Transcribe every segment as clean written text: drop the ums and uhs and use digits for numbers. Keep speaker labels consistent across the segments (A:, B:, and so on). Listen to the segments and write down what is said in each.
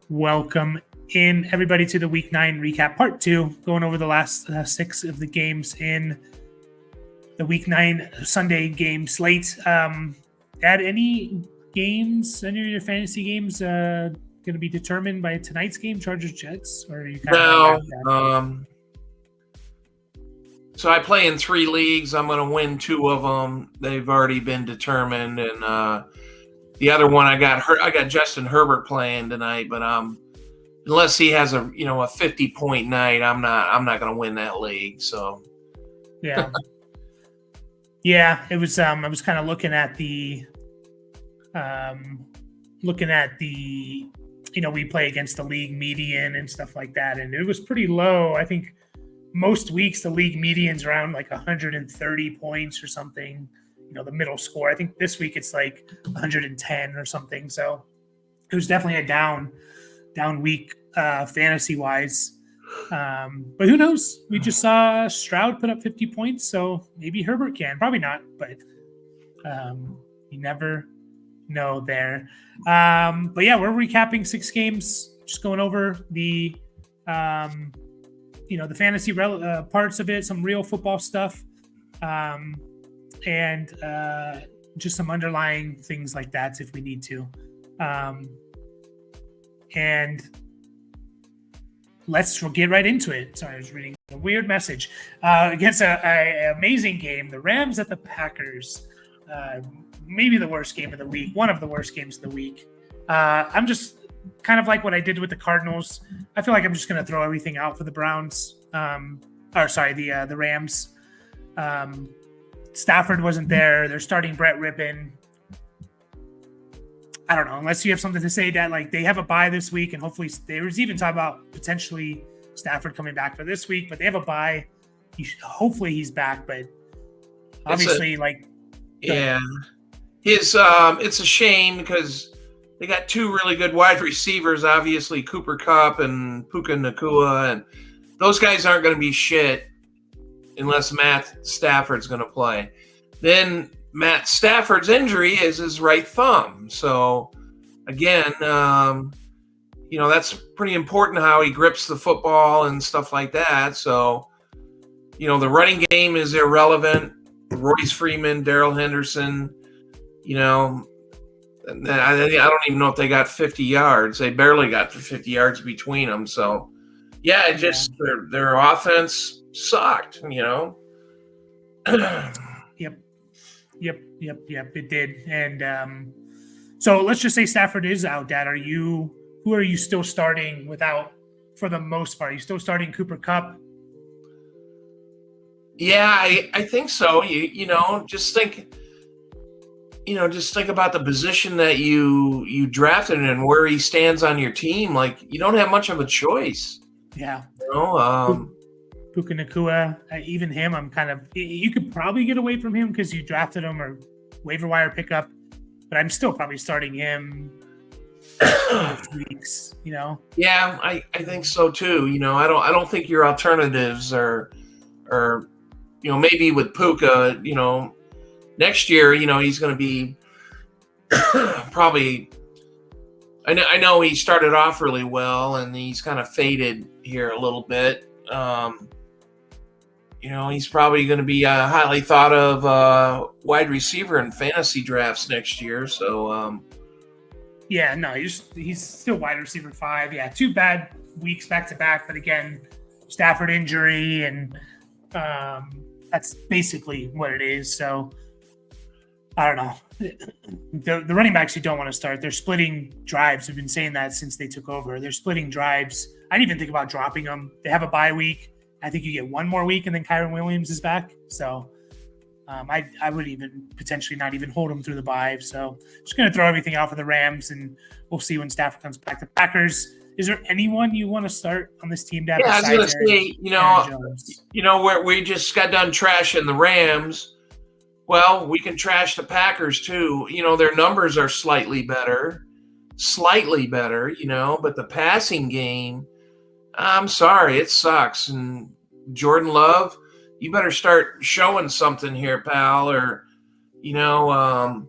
A: Welcome in, everybody, to the Week 9 recap, Part 2, going over the last 6 of the games in the Week 9 Sunday game slate. Add any games, any of your fantasy games going to be determined by tonight's game, Chargers-Jets? Or are you kind
B: of So I play in 3 leagues. I'm going to win 2 of them. They've already been determined, and the other one I got Justin Herbert playing tonight, but unless he has a 50-point night, I'm not going to win that league. So
A: yeah, it was. I was kind of looking at the we play against the league median and stuff like that, and it was pretty low. I think most weeks the league median's around like 130 points or something. The middle score. I think this week it's like 110 or something. So it was definitely a down week fantasy wise. But who knows? We just saw Stroud put up 50 points, so maybe Herbert can. Probably not, but you never know there. But yeah, we're recapping 6 games, just going over the the fantasy parts of it, some real football stuff. And just some underlying things like that if we need to. And let's get right into it. Sorry, I was reading a weird message. Against an amazing game, the Rams at the Packers. Maybe the worst game of the week, one of the worst games of the week. I'm just kind of like what I did with the Cardinals. I feel like I'm just going to throw everything out for the Browns. The Rams. Stafford wasn't there. They're starting Brett Rippon. I don't know, unless you have something to say that like they have a bye this week, and hopefully there was even talk about potentially Stafford coming back for this week, but they have a bye. Hopefully he's back, but obviously
B: it's a shame because they got 2 really good wide receivers, obviously Cooper Kupp and Puka Nacua, and those guys aren't going to be shit unless Matt Stafford's going to play. Then Matt Stafford's injury is his right thumb. So, again, that's pretty important how he grips the football and stuff like that. So, the running game is irrelevant. Royce Freeman, Darrell Henderson, I don't even know if they got 50 yards. They barely got 50 yards between them. So, yeah, their offense sucked,
A: Yep, it did. And so let's just say Stafford is out, Dad. Who are you still starting without for the most part? Are you still starting Cooper Kupp?
B: Yeah, I think so. Just think about the position that you drafted and where he stands on your team. Like, you don't have much of a choice.
A: Yeah.
B: Puka
A: Nacua, even him, you could probably get away from him because you drafted him or waiver wire pickup, but I'm still probably starting him weeks,
B: Yeah, I think so too. I don't think your alternatives are maybe with Puka, next year, he's going to be probably. I know he started off really well and he's kind of faded here a little bit. He's probably going to be a highly thought of wide receiver in fantasy drafts next year. So,
A: he's still wide receiver 5. Yeah, 2 bad weeks back to back, but again, Stafford injury, and that's basically what it is. So, I don't know. The running backs you don't want to start. They're splitting drives. We've been saying that since they took over. They're splitting drives. I didn't even think about dropping them. They have a bye week. I think you get 1 more week and then Kyron Williams is back. So I would even potentially not even hold him through the bye. So just going to throw everything out for the Rams, and we'll see when Stafford comes back. The Packers, is there anyone you want to start on this team?
B: Yeah, I was going to say, where we just got done trashing the Rams. Well, we can trash the Packers too. Their numbers are slightly better, but the passing game, I'm sorry, it sucks. And Jordan Love, you better start showing something here, pal, or your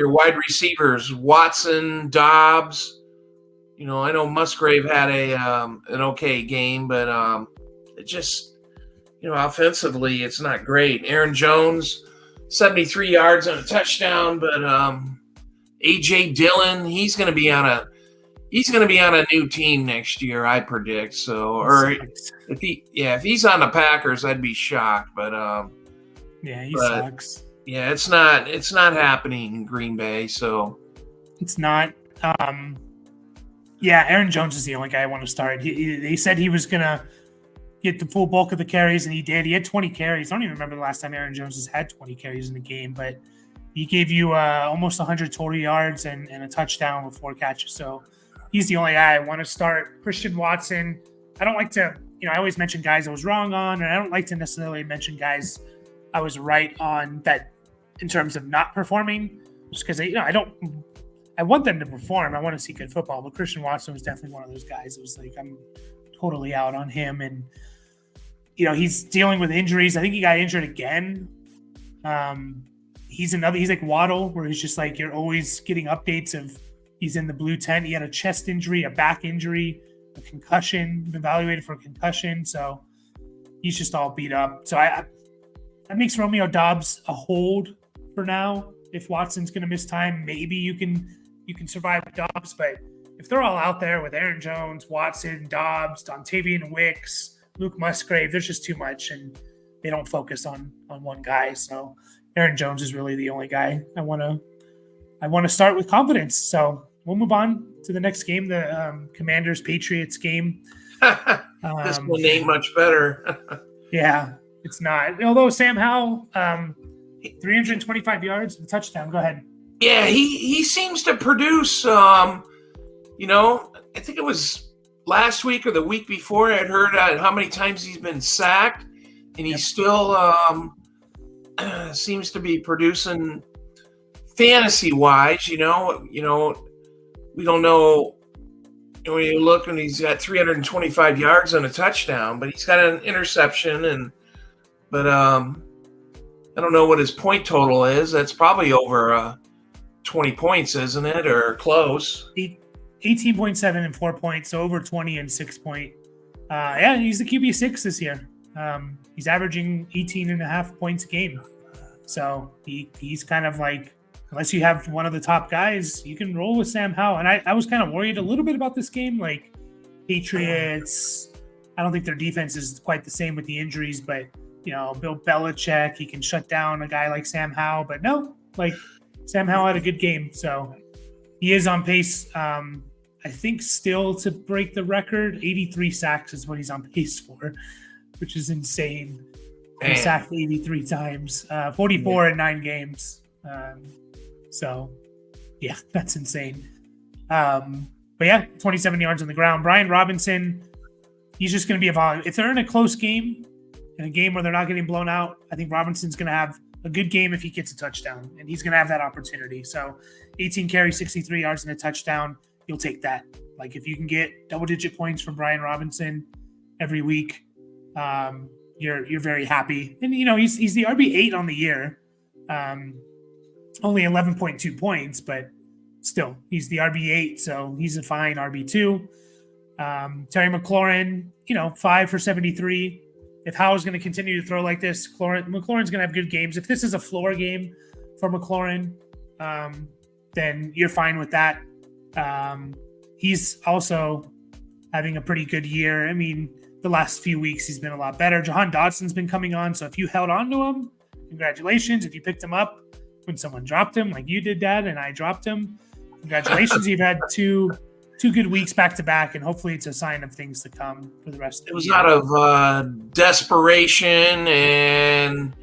B: wide receivers, Watson, Dobbs, I know Musgrave had an okay game, but it just, offensively, it's not great. Aaron Jones, 73 yards and a touchdown, but AJ Dillon, he's going to be on a new team next year, I predict. So, or if he's on the Packers, I'd be shocked. But
A: he sucks.
B: Yeah, it's not happening in Green Bay. So
A: it's not. Aaron Jones is the only guy I want to start. He said he was gonna get the full bulk of the carries, and he did. He had 20 carries. I don't even remember the last time Aaron Jones has had 20 carries in the game, but he gave you almost 100 total yards and a touchdown with 4 catches. So he's the only guy I want to start. Christian Watson, I don't like to, I always mention guys I was wrong on, and I don't like to necessarily mention guys I was right on that in terms of not performing, just because I want them to perform. I want to see good football, but Christian Watson was definitely one of those guys. It was like, I'm totally out on him. And, he's dealing with injuries. I think he got injured again. He's like Waddle, where he's just like, you're always getting updates of he's in the blue tent. He had a chest injury, a back injury, a concussion, evaluated for a concussion. So he's just all beat up. So that makes Romeo Doubs a hold for now. If Watson's going to miss time, maybe you can survive with Doubs. But if they're all out there with Aaron Jones, Watson, Doubs, Dontavian Wicks, Luke Musgrave, there's just too much, and they don't focus on one guy. So Aaron Jones is really the only guy I want to start with confidence. So we'll move on to the next game, the Commanders Patriots game.
B: This one ain't much better.
A: Yeah, it's not. Although Sam Howell, 325 yards, a touchdown. Go ahead.
B: Yeah, he seems to produce. I think it was last week or the week before, I'd heard how many times he's been sacked, and he still seems to be producing fantasy-wise. We don't know. When you look, and he's got 325 yards and a touchdown, but he's got an interception, but I don't know what his point total is. That's probably over 20 points, isn't it, or close?
A: 18.7 and 4 points, so over 20 and 6 point. He's the QB6 this year. He's averaging 18.5 points a game. So he's kind of like, unless you have one of the top guys, you can roll with Sam Howell. And I was kind of worried a little bit about this game. Like, Patriots, I don't think their defense is quite the same with the injuries, but, Bill Belichick, he can shut down a guy like Sam Howell. But no, Sam Howell had a good game. So he is on pace, I think, still to break the record. 83 sacks is what he's on pace for, which is insane. He sacked 83 times, 44 in 9 games. That's insane. 27 yards on the ground. Brian Robinson, he's just going to be a volume. If they're in a close game, in a game where they're not getting blown out, I think Robinson's going to have a good game if he gets a touchdown, and he's going to have that opportunity. So 18 carries, 63 yards, and a touchdown, you'll take that. Like, if you can get double-digit points from Brian Robinson every week, you're very happy. And, he's the RB8 on the year. Only 11.2 points, but still, he's the RB8, so he's a fine RB2. Terry McLaurin, 5 for 73. If Howell's going to continue to throw like this, McLaurin's going to have good games. If this is a floor game for McLaurin, then you're fine with that. He's also having a pretty good year. I mean, the last few weeks he's been a lot better. Jahan Dotson's been coming on, so if you held on to him, congratulations. If you picked him up when someone dropped him, like you did, Dad, and I dropped him, congratulations. You've had two good weeks back to back, and hopefully it's a sign of things to come for the rest of the year.
B: It was out of desperation, and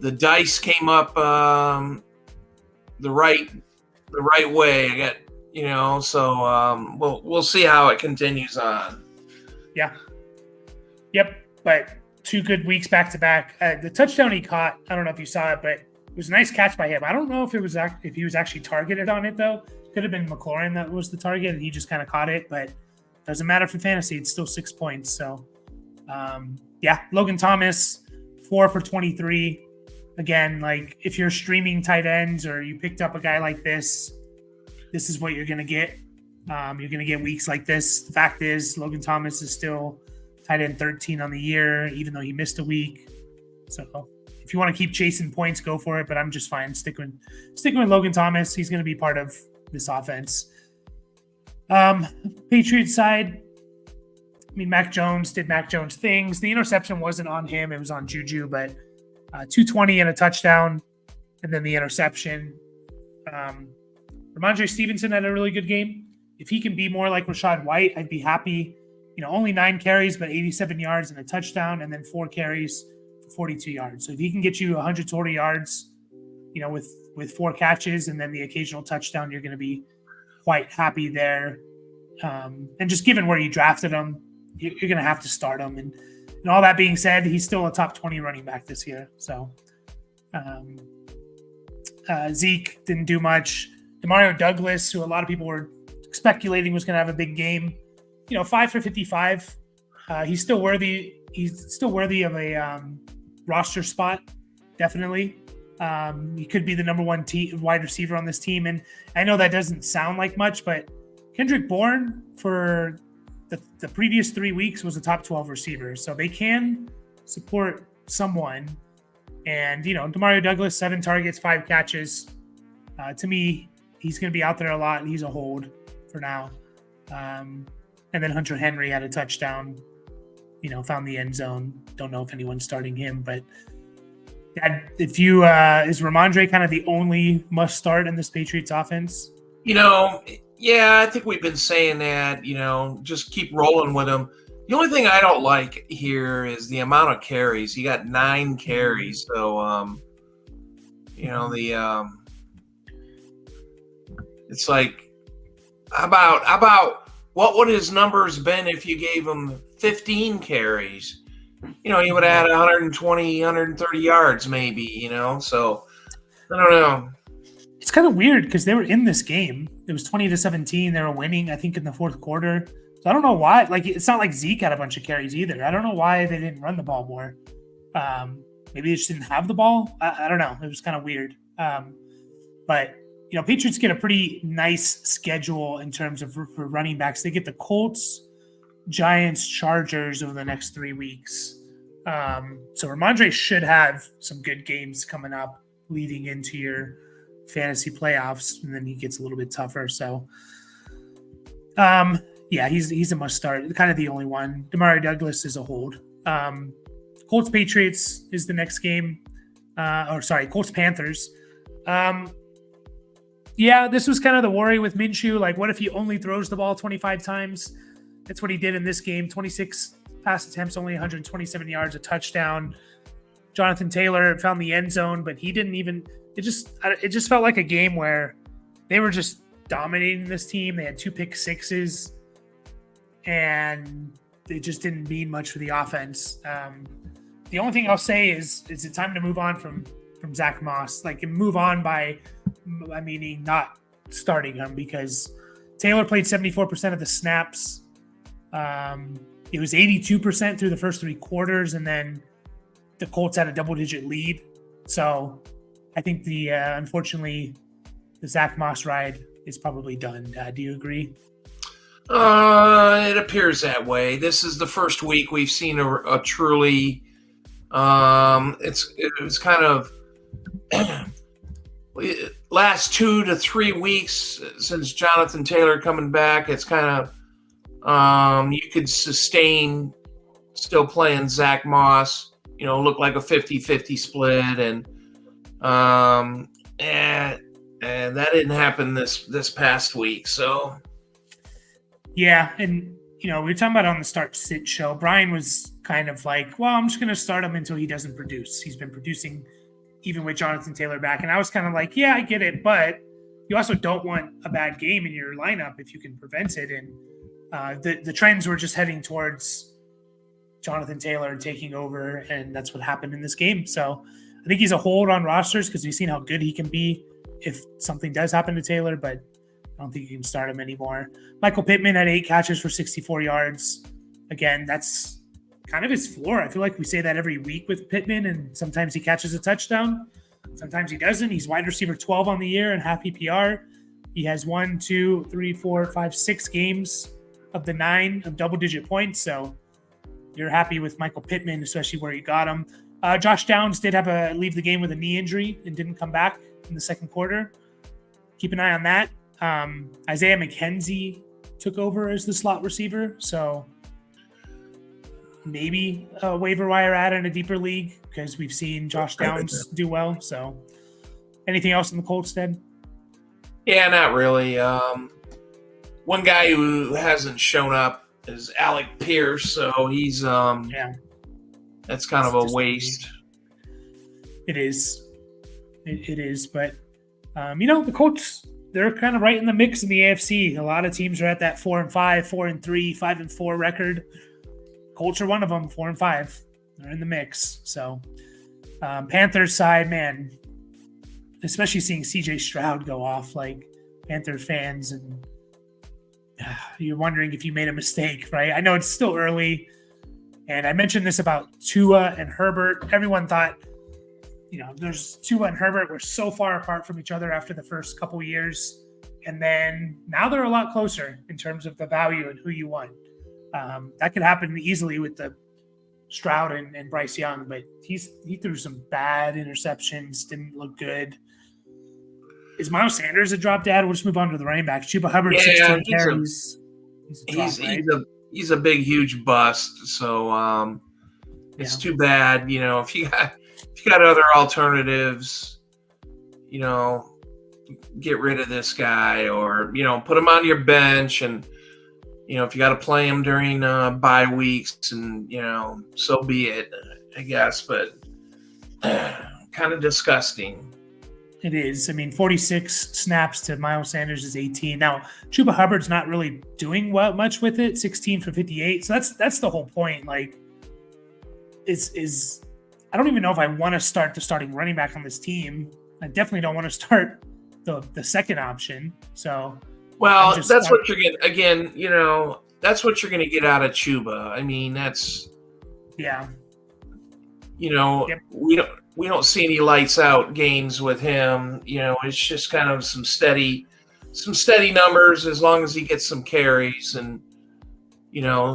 B: the dice came up the right way. I got, so we'll see how it continues on. Yeah.
A: Yep. But 2 good weeks back to back. The touchdown he caught, I don't know if you saw it, but it was a nice catch by him. I don't know if he was actually targeted on it, though. Could have been McLaurin that was the target, and he just kind of caught it. But doesn't matter for fantasy. It's still 6 points. So, Logan Thomas, 4 for 23. Again, like, if you're streaming tight ends or you picked up a guy like this is what you're going to get. You're going to get weeks like this. The fact is, Logan Thomas is still tight end 13 on the year, even though he missed a week. So if you want to keep chasing points, go for it. But I'm just fine sticking with Logan Thomas. He's going to be part of this offense. Patriots side, I mean, Mac Jones did Mac Jones things. The interception wasn't on him. It was on Juju, but 220 and a touchdown, and then the interception. Ramondre Stevenson had a really good game. If he can be more like Rachaad White, I'd be happy. Only 9 carries, but 87 yards and a touchdown, and then 4 carries for 42 yards. So if he can get you 120 yards, with 4 catches and then the occasional touchdown, you're going to be quite happy there. And just given where you drafted him, you're going to have to start him. And all that being said, he's still a top 20 running back this year. So Zeke didn't do much. Demario Douglas, who a lot of people were speculating was going to have a big game, 5 for 55. He's still worthy. He's still worthy of a roster spot, definitely. He could be the number 1 wide receiver on this team. And I know that doesn't sound like much, but Kendrick Bourne for the previous 3 weeks was a top 12 receiver. So they can support someone. And, Demario Douglas, 7 targets, 5 catches. To me, he's going to be out there a lot. He's a hold for now. And then Hunter Henry had a touchdown, found the end zone. Don't know if anyone's starting him, but is Ramondre kind of the only must start in this Patriots offense?
B: Yeah, I think we've been saying that, just keep rolling with him. The only thing I don't like here is the amount of carries. He got 9 carries. So, it's like, how about what would his numbers been if you gave him 15 carries? He would have had 120, 130 yards maybe, So, I don't know.
A: It's kind of weird because they were in this game. It was 20-17. They were winning, I think, in the fourth quarter. So I don't know why. It's not like Zeke had a bunch of carries either. I don't know why they didn't run the ball more. Maybe they just didn't have the ball. I don't know. It was kind of weird. But Patriots get a pretty nice schedule in terms of for running backs. They get the Colts, Giants, Chargers over the next 3 weeks. So Ramondre should have some good games coming up leading into your fantasy playoffs, and then he gets a little bit tougher. So, he's a must start. Kind of the only one. Demario Douglas is a hold. Colts Patriots is the next game. Colts Panthers. This was kind of the worry with Minshew. Like, what if he only throws the ball 25 times? That's what he did in this game. 26 pass attempts, only 127 yards, a touchdown. Jonathan Taylor found the end zone, but he didn't even – it just felt like a game where they were just dominating this team. They had 2 pick sixes, and it just didn't mean much for the offense. The only thing I'll say is it time to move on from Zach Moss? Move on by – I mean, not starting him, because Taylor played 74% of the snaps. It was 82% through the first 3 quarters, and then the Colts had a double-digit lead. So I think unfortunately, the Zach Moss ride is probably done. Do you agree?
B: It appears that way. This is the first week we've seen a truly. It's kind of last 2 to 3 weeks since Jonathan Taylor coming back. It's kind of you could sustain still playing Zach Moss. Look like a 50-50 split, and that didn't happen this past week. So.
A: Yeah, and we were talking about on the Start Sit show, Brian was kind of like, well, I'm just going to start him until he doesn't produce. He's been producing even with Jonathan Taylor back. And I was kind of like, yeah, I get it, but you also don't want a bad game in your lineup if you can prevent it. And the trends were just heading towards Jonathan Taylor taking over, and that's what happened in this game. So I think he's a hold on rosters because we've seen how good he can be if something does happen to Taylor, but I don't think you can start him anymore. Michael Pittman had 8 catches for 64 yards. Again, that's kind of his floor. I feel like we say that every week with Pittman, and sometimes he catches a touchdown. Sometimes he doesn't. He's wide receiver 12 on the year and half PPR. He has 1, 2, 3, 4, 5, 6 games of the 9 of double-digit points. So you're happy with Michael Pittman, especially where you got him. Josh Downs did have leave the game with a knee injury and didn't come back in the second quarter. Keep an eye on that. Isaiah McKenzie took over as the slot receiver, so maybe a waiver wire ad in a deeper league because we've seen Josh Downs do well. So anything else in the Colts, Ted?
B: Yeah, not really. One guy who hasn't shown up is Alec Pierce, so he's that's kind of a waste.
A: It is. It is, but the Colts, they're kind of right in the mix in the AFC. A lot of teams are at that 4-5, 4-3, 5-4 record. Colts are one of them, 4-5. They're in the mix. So Panthers side, man, especially seeing CJ Stroud go off, like Panther fans, and you're wondering if you made a mistake, right? I know it's still early, and I mentioned this about Tua and Herbert. Everyone thought, there's Tua and Herbert were so far apart from each other after the first couple years, and then now they're a lot closer in terms of the value and who you want. That could happen easily with the Stroud and Bryce Young, but he threw some bad interceptions, didn't look good. Is Miles Sanders a drop dad? We'll just move on to the running backs. Chuba Hubbard, 16 carries.
B: He's a big, huge bust. So it's too bad. If you got other alternatives, get rid of this guy, or put him on your bench, and if you got to play him during bye weeks, and so be it, I guess. But kind of disgusting.
A: It is. 46 snaps to Miles Sanders is 18. Now, Chuba Hubbard's not really doing much with it, 16 for 58. So that's the whole point. Like, I don't even know if I want to start the starting running back on this team. I definitely don't want to start the second option. So,
B: well, that's what you're getting. Again, that's what you're going to get out of Chuba. That's
A: Yep.
B: We don't see any lights out games with him. It's just kind of some steady numbers as long as he gets some carries, and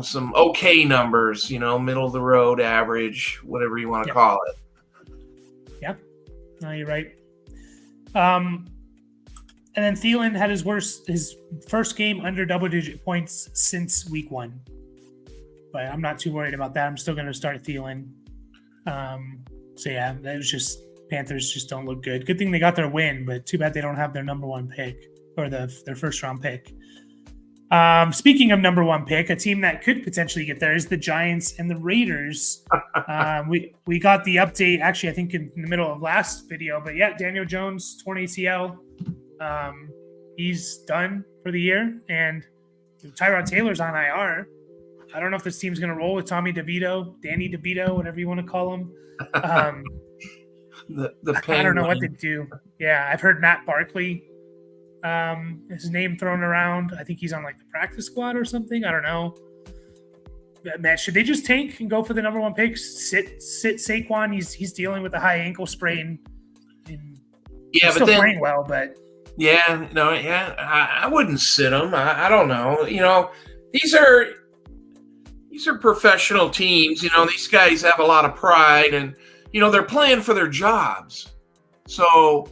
B: some okay numbers, middle of the road, average, whatever you want to call it.
A: Yeah. No, you're right. And then Thielen had his first game under double-digit points since week 1. But I'm not too worried about that. I'm still going to start Thielen. That was just Panthers just don't look good. Good thing they got their win, but too bad they don't have their number 1 pick or their first-round pick. Speaking of number 1 pick, a team that could potentially get there is the Giants and the Raiders. We got the update, actually, I think in the middle of last video. But yeah, Daniel Jones, torn ACL. He's done for the year. And Tyrod Taylor's on IR. I don't know if this team's going to roll with Danny DeVito, whatever you want to call him.
B: I
A: don't know what to do. Yeah, I've heard Matt Barkley, his name thrown around. I think he's on the practice squad or something. I don't know. Man, should they just tank and go for the number 1 pick? Sit Saquon. He's dealing with a high ankle sprain.
B: Yeah,
A: but still playing well, but
B: I wouldn't sit him. I don't know. These are professional teams. These guys have a lot of pride, and they're playing for their jobs. So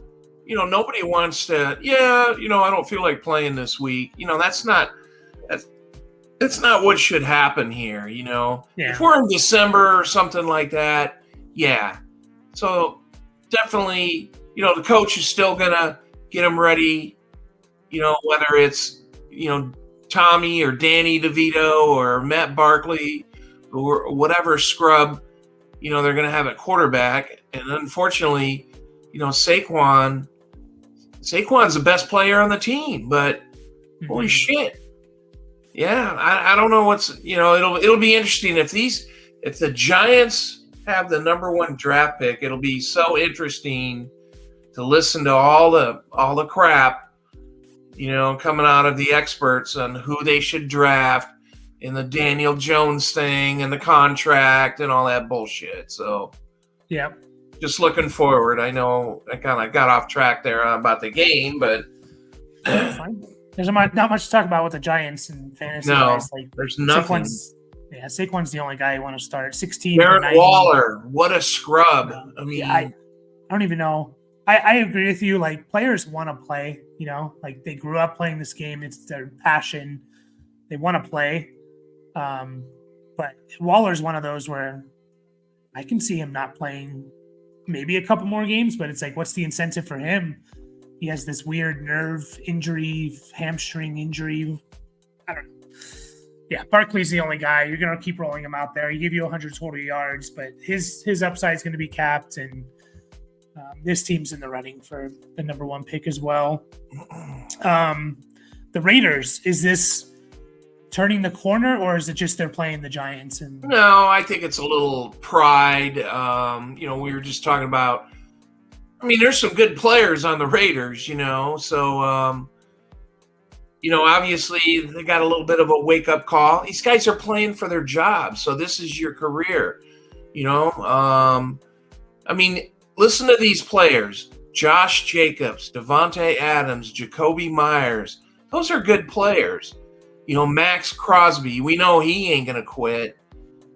B: nobody wants to. I don't feel like playing this week. That's not what should happen here. If we're in December or something like that, So definitely, the coach is still gonna get them ready. Whether it's Tommy or Danny DeVito or Matt Barkley or whatever scrub, they're going to have at quarterback. And unfortunately, Saquon's the best player on the team, but holy shit. Yeah. I don't know it'll be interesting if the Giants have the number 1 draft pick. It'll be so interesting to listen to all the crap, coming out of the experts on who they should draft and the Daniel Jones thing and the contract and all that bullshit. So, just looking forward. I know I kind of got off track there about the game, but
A: Fine. There's not much to talk about with the Giants and fantasy
B: No,
A: wise. Like
B: there's nothing.
A: Saquon's the only guy you want to start. 16 for
B: Darren
A: 90.
B: Waller, what a scrub. I mean,
A: I don't even know. I agree with you. Like, players want to play, like they grew up playing this game. It's their passion. They want to play. But Waller's one of those where I can see him not playing maybe a couple more games, but it's like, what's the incentive for him? He has this weird nerve injury, hamstring injury. I don't know. Yeah, Barkley's the only guy. You're going to keep rolling him out there. He give you 100 total yards, but his upside is going to be capped, and this team's in the running for the number one pick as well. The Raiders, is this turning the corner, or is it just they're playing the Giants?
B: No, I think it's a little pride. We were just talking about, there's some good players on the Raiders, so, obviously they got a little bit of a wake-up call. These guys are playing for their jobs, so this is your career, listen to these players: Josh Jacobs, Devontae Adams, Jacoby Myers. Those are good players. Max Crosby, we know he ain't going to quit.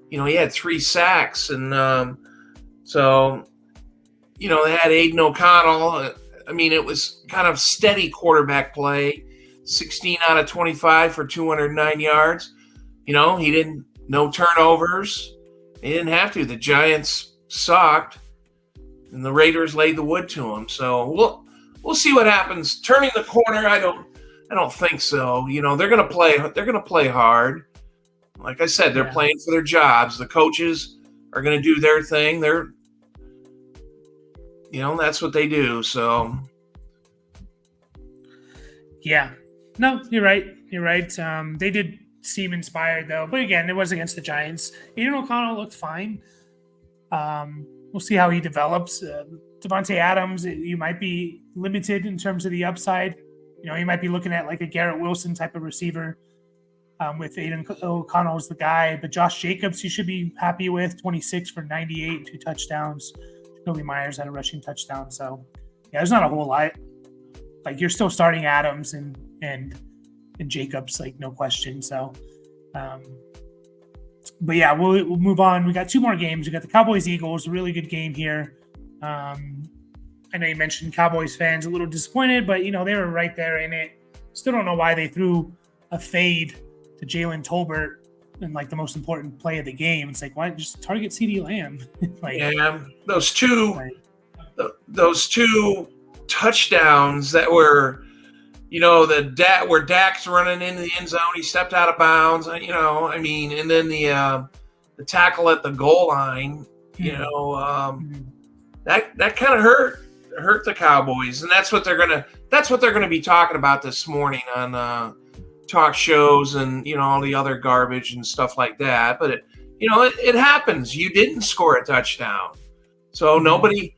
B: He had 3 sacks, and they had Aiden O'Connell. It was kind of steady quarterback play. 16 out of 25 for 209 yards. No turnovers. He didn't have to. The Giants sucked, and the Raiders laid the wood to them. So we'll see what happens. Turning the corner, I don't think so. They're going to play hard. Like I said, they're playing for their jobs. The coaches are going to do their thing. That's what they do. So yeah.
A: No, you're right. They did seem inspired, though. But again, it was against the Giants. Aiden O'Connell looked fine. We'll see how he develops. Devontae Adams, you might be limited in terms of the upside. You might be looking at like a Garrett Wilson type of receiver with Aiden O'Connell as the guy. But Josh Jacobs, you should be happy with. 26 for 98, 2 touchdowns. Jacoby Myers had a rushing touchdown. So, there's not a whole lot. Like, you're still starting Adams and Jacobs, like, no question. So, but yeah, we'll move on. We got 2 more games. We got the Cowboys Eagles, a really good game here. I know you mentioned Cowboys fans a little disappointed, but they were right there in it. Still don't know why they threw a fade to Jalen Tolbert in like the most important play of the game. It's like, why just target CeeDee Lamb?
B: Those two touchdowns that were, where Dak's running into the end zone, he stepped out of bounds, and then the tackle at the goal line, that kind of hurt the Cowboys, and that's what they're gonna be talking about this morning on talk shows and all the other garbage and stuff like that. But it happens. You didn't score a touchdown, so nobody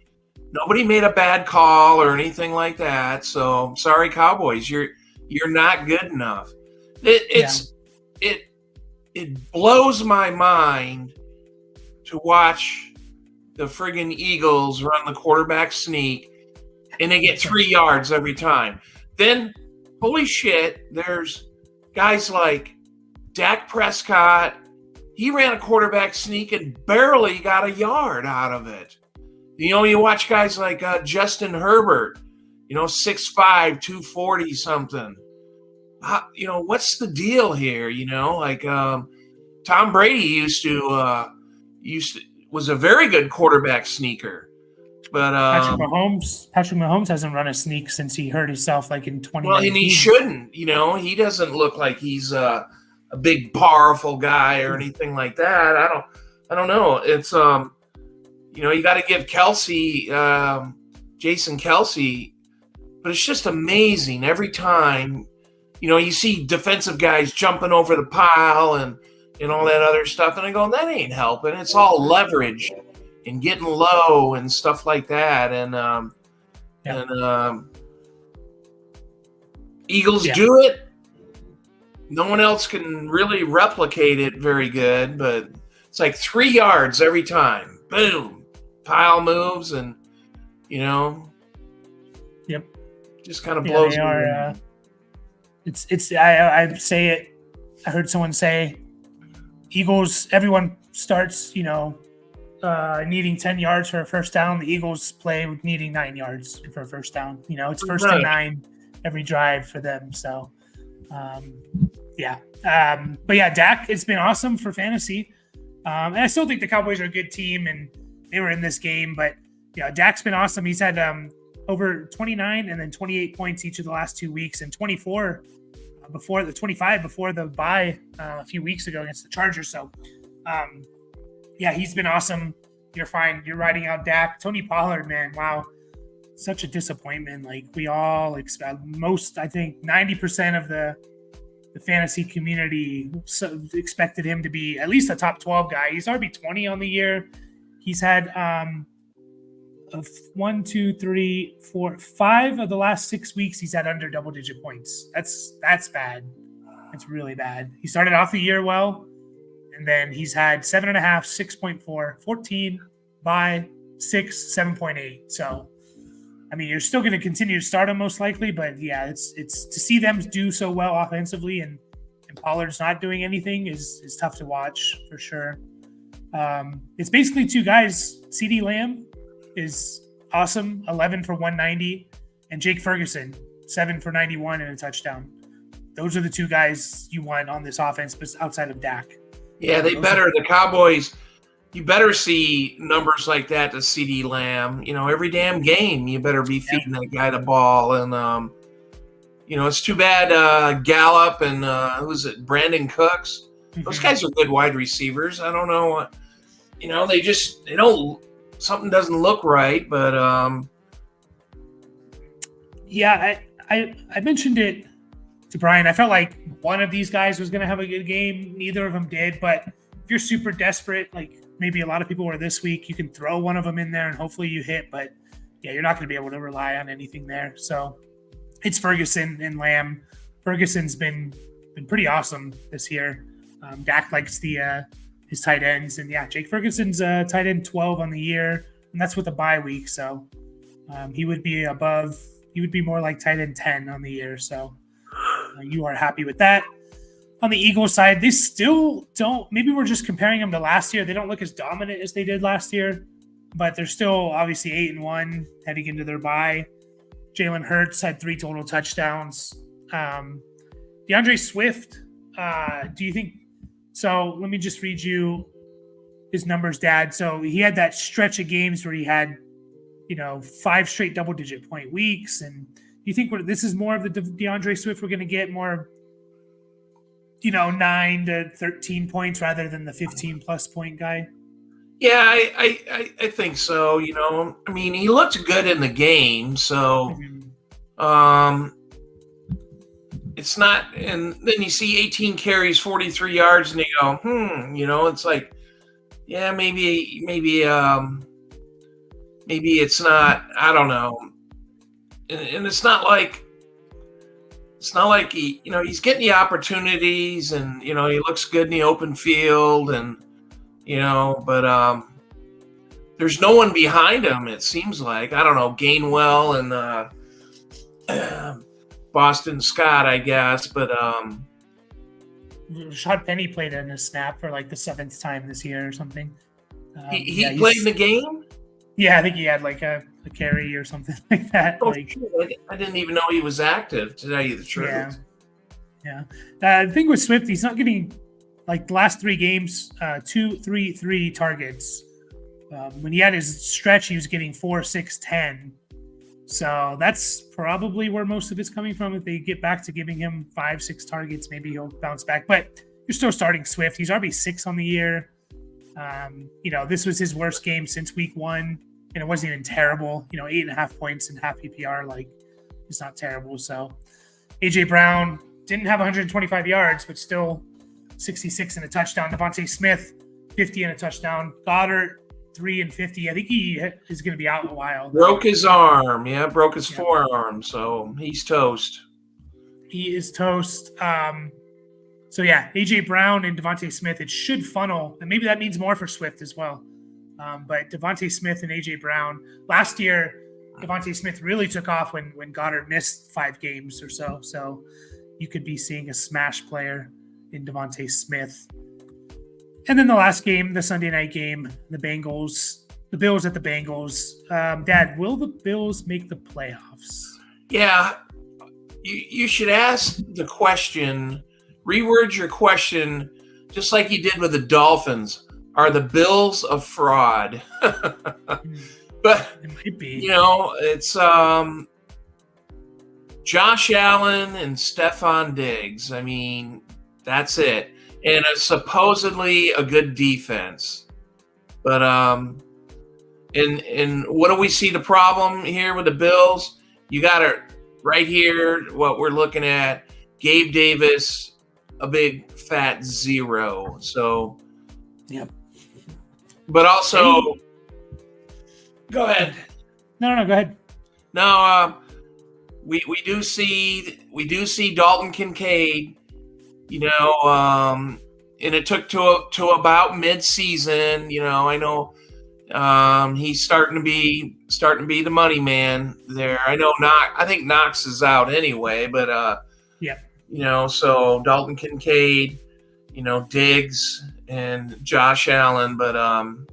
B: made a bad call or anything like that. So sorry, Cowboys, you're not good enough. It blows my mind to watch the friggin' Eagles run the quarterback sneak and they get 3 yards every time. Then, holy shit, there's guys like Dak Prescott. He ran a quarterback sneak and barely got a yard out of it. You watch guys like Justin Herbert, 6'5", 240 something. What's the deal here? Tom Brady was a very good quarterback sneaker, but
A: Patrick Mahomes hasn't run a sneak since he hurt himself like in 2019.
B: Well, and he shouldn't. He doesn't look like he's a big powerful guy or anything like that. I don't know. It's you got to give Jason Kelsey, but it's just amazing every time. You see defensive guys jumping over the pile and all that other stuff, and I go, that ain't helping. It's all leverage and getting low and stuff like that. And Eagles do it. No one else can really replicate it very good, but it's like 3 yards every time. Boom. Pile moves, and
A: Yep.
B: just kind of blows.
A: I say it. I heard someone say Eagles, everyone starts, needing 10 yards for a first down. The Eagles play with needing 9 yards for a first down. It's first and 9 every drive for them. So, yeah. But yeah, Dak, it's been awesome for fantasy. And I still think the Cowboys are a good team and they were in this game. But, Dak's been awesome. He's had over 29 and then 28 points each of the last 2 weeks and 24 before the bye a few weeks ago against the Chargers. So, yeah, he's been awesome. You're fine. You're riding out Dak. Tony Pollard, man, wow. Such a disappointment. Like we all expect I think 90% of the fantasy community expected him to be at least a top 12 guy. He's RB20 on the year. He's had 5 of the last 6 weeks. He's had under double-digit points. That's bad. That's really bad. He started off the year well, and then he's had 7.5, 6.4, 14, by 6, 7.8. So, I mean, you're still going to continue to start him most likely, but yeah, it's to see them do so well offensively and Pollard's not doing anything is tough to watch for sure. It's basically two guys. CeeDee Lamb is awesome, 11 for 190, and Jake Ferguson, 7 for 91 and a touchdown. Those are the two guys you want on this offense, but outside of Dak.
B: Yeah, the Cowboys, you better see numbers like that to CeeDee Lamb. Every damn game, you better be feeding that guy the ball. And, it's too bad Gallup and, who was it, Brandon Cooks? Those guys are good wide receivers. I don't know. They don't, something doesn't look right, but.
A: Yeah, I mentioned it to Brian. I felt like one of these guys was going to have a good game. Neither of them did, but if you're super desperate, like maybe a lot of people were this week, you can throw one of them in there and hopefully you hit, but yeah, you're not going to be able to rely on anything there. So it's Ferguson and Lamb. Ferguson's been pretty awesome this year. Dak likes his tight ends, and yeah, Jake Ferguson's tight end 12 on the year, and that's with a bye week. So he would be more like tight end 10 on the year. So you are happy with that. On the Eagles side, they still don't. Maybe we're just comparing them to last year. They don't look as dominant as they did last year, but they're still obviously 8-1 heading into their bye. Jalen Hurts had 3 total touchdowns. DeAndre Swift, do you think? So let me just read you his numbers, Dad. So he had that stretch of games where he had, 5 straight double-digit point weeks. And do you think this is more of the DeAndre Swift we're going to get more, 9 to 13 points rather than the 15-plus point guy?
B: Yeah, I think so. I mean, he looked good in the game, so it's not. And then you see 18 carries, 43 yards, and you go, it's like, yeah, maybe it's not. I don't know. And it's not like he, he's getting the opportunities, and he looks good in the open field, and. But there's no one behind him, it seems like. I don't know, Gainwell and Boston Scott, I guess. But
A: Rashad Penny played in a snap for like the 7th time this year or something.
B: He played in the game?
A: Yeah, I think he had like a carry or something like that.
B: Oh, I didn't even know he was active, to tell you the truth.
A: Yeah. The thing with Swift, he's not getting... Like the last 3 games, 2, 3, 3 targets. When he had his stretch, he was getting 4, 6, 10. So that's probably where most of it's coming from. If they get back to giving him 5, 6 targets, maybe he'll bounce back. But you're still starting Swift. He's RB6 on the year. This was his worst game since week 1, and it wasn't even terrible. 8.5 points in half PPR. Like, it's not terrible. So AJ Brown didn't have 125 yards, but still 66 and a touchdown. Devontae Smith, 50 and a touchdown. Goddard, 3 and 50. I think he is going to be out in a while.
B: Broke his arm. Yeah, broke his forearm. So he's toast.
A: He is toast. So yeah, AJ Brown and Devontae Smith, it should funnel. And maybe that means more for Swift as well. But Devontae Smith and AJ Brown. Last year, Devontae Smith really took off when Goddard missed 5 games or so. So you could be seeing a smash player in Devontae Smith. And then the last game, the Sunday night game, the Bills at the Bengals. Dad, will the Bills make the playoffs?
B: Yeah, you should ask the question, reword your question, just like you did with the Dolphins. Are the Bills a fraud? But
A: it might be.
B: It's Josh Allen and Stephon Diggs. I mean, that's it. And supposedly a good defense. But and what do we see the problem here with the Bills? You got it right here, what we're looking at. Gabe Davis, a big fat 0. So,
A: yep.
B: But also, go ahead.
A: No, go ahead.
B: No, we do see Dalton Kincaid, and it took to about mid-season. I know he's starting to be the money man there. I think Knox is out anyway, but
A: yeah.
B: So Dalton Kincaid, Diggs and Josh Allen, but I'm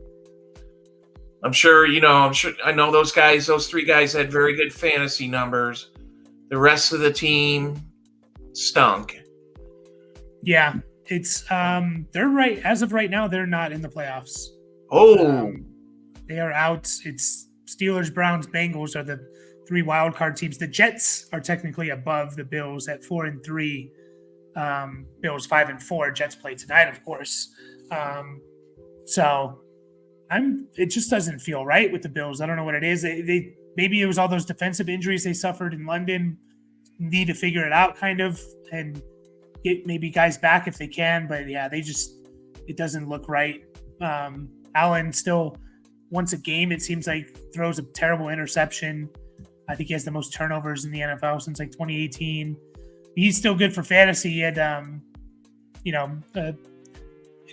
B: sure I know those 3 guys had very good fantasy numbers. The rest of the team stunk.
A: Yeah, it's they're right as of right now. They're not in the playoffs.
B: Oh,
A: they are out. It's Steelers, Browns, Bengals are the 3 wild card teams. The Jets are technically above the Bills at 4-3. Bills 5-4. Jets play tonight, of course. So it just doesn't feel right with the Bills. I don't know what it is. They maybe it was all those defensive injuries they suffered in London. Need to figure it out kind of and get maybe guys back if they can. But yeah, it doesn't look right. Allen still once a game, it seems like, throws a terrible interception. I think he has the most turnovers in the NFL since 2018. He's still good for fantasy. He had, a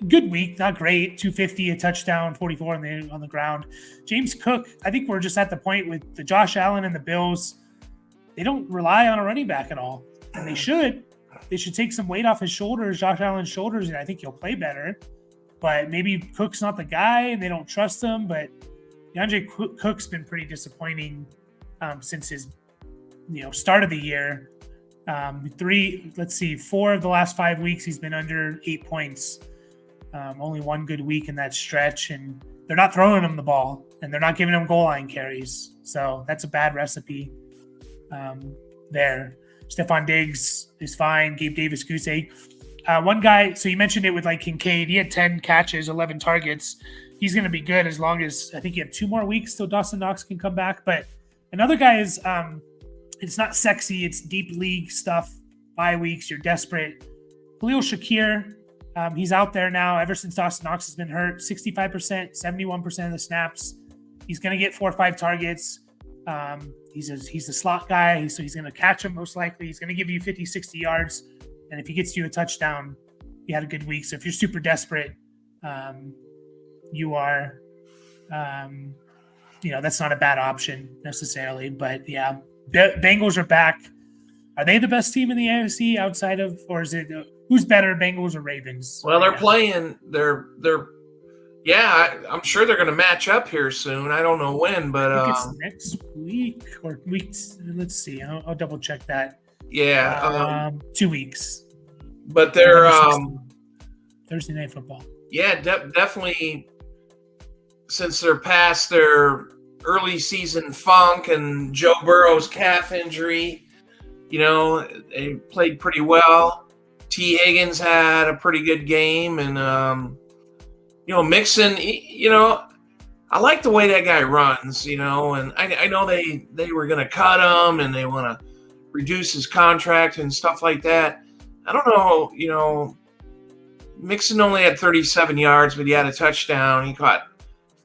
A: good week, not great. 250, a touchdown, 44 on the ground. James Cook, I think we're just at the point with the Josh Allen and the Bills. They don't rely on a running back at all, and they should. They should take some weight off his shoulders, Josh Allen's shoulders, and I think he'll play better. But maybe Cook's not the guy, and they don't trust him. But DeAndre Cook's been pretty disappointing since his start of the year. 4 of the last 5 weeks he's been under 8 points. Only one good week in that stretch, and they're not throwing him the ball, and they're not giving him goal line carries. So that's a bad recipe there. Stephon Diggs is fine. Gabe Davis, goose egg. One guy, so you mentioned it with Kincaid. He had 10 catches, 11 targets. He's going to be good as long as I think you have 2 more weeks till Dawson Knox can come back. But another guy is, it's not sexy. It's deep league stuff. 5 weeks, you're desperate. Khalil Shakir, he's out there now ever since Dawson Knox has been hurt. 65%, 71% of the snaps. He's going to get 4 or 5 targets. He's a slot guy, so he's going to catch him most likely. He's going to give you 50, 60 yards. And if he gets you a touchdown, you had a good week. So if you're super desperate, you are, that's not a bad option necessarily. But yeah, Bengals are back. Are they the best team in the AFC outside of, or is it who's better, Bengals or Ravens?
B: Well, they're playing. I'm sure they're going to match up here soon. I don't know when, but
A: I think it's next week or weeks. Let's see. I'll double check that.
B: Yeah,
A: 2 weeks.
B: But they're
A: Thursday Night Football.
B: Yeah, definitely. Since they're past their early season funk and Joe Burrow's calf injury, they played pretty well. T. Higgins had a pretty good game, and Mixon. I like the way that guy runs. And I know they were going to cut him and they want to reduce his contract and stuff like that. I don't know, Mixon only had 37 yards, but he had a touchdown. He caught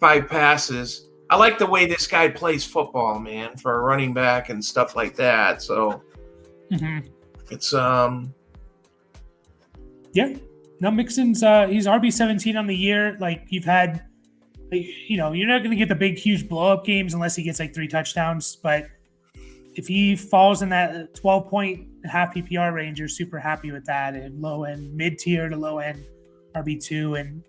B: 5 passes. I like the way this guy plays football, man, for a running back and stuff like that. So it's
A: yeah. No, Mixon's he's RB17 on the year. You've had, you're not going to get the big, huge blow-up games unless he gets 3 touchdowns. But if he falls in that 12-point half PPR range, you're super happy with that. And low end, mid tier to low end RB2, and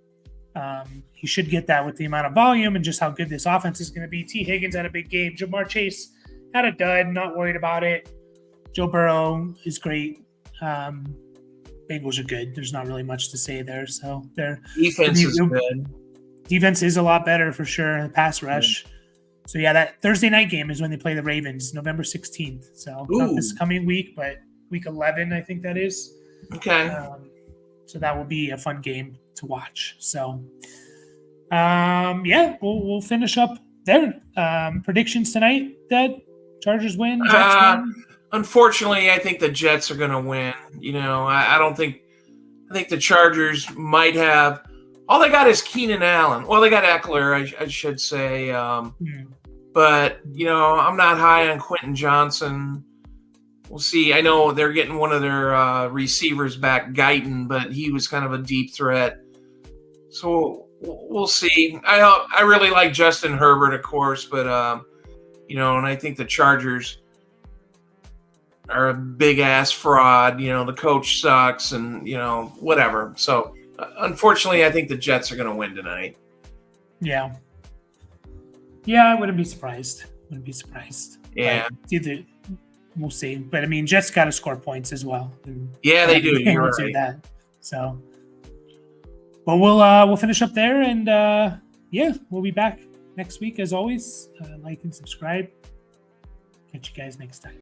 A: he should get that with the amount of volume and just how good this offense is going to be. T. Higgins had a big game. Jamar Chase had a dud. Not worried about it. Joe Burrow is great. Bengals are good. There's not really much to say there. So their
B: defense is good.
A: Defense is a lot better for sure. The pass rush. Yeah. So yeah, that Thursday night game is when they play the Ravens, November 16th. So not this coming week, but week 11, I think that is.
B: Okay.
A: So that will be a fun game to watch. So yeah, we'll finish up there. Predictions tonight, Dad? Chargers win, Jets win?
B: Unfortunately, I think the Jets are going to win. You know, I think the Chargers might have. All they got is Keenan Allen. Well, they got Eckler, I should say. But, you know, I'm not high on Quentin Johnson. We'll see. I know they're getting one of their receivers back, Guyton, but he was kind of a deep threat. So we'll see. I really like Justin Herbert, of course, but, you know, and I think the Chargers are a big-ass fraud. You know, the coach sucks and, you know, whatever. So, unfortunately, I think the Jets are going to win tonight.
A: Yeah. Yeah, I wouldn't be surprised.
B: Yeah.
A: Either, we'll see. But, I mean, Jets got to score points as well.
B: Yeah, they do. You're right.
A: Do that. So, but we'll finish up there. And, yeah, we'll be back next week as always. Like and subscribe. Catch you guys next time.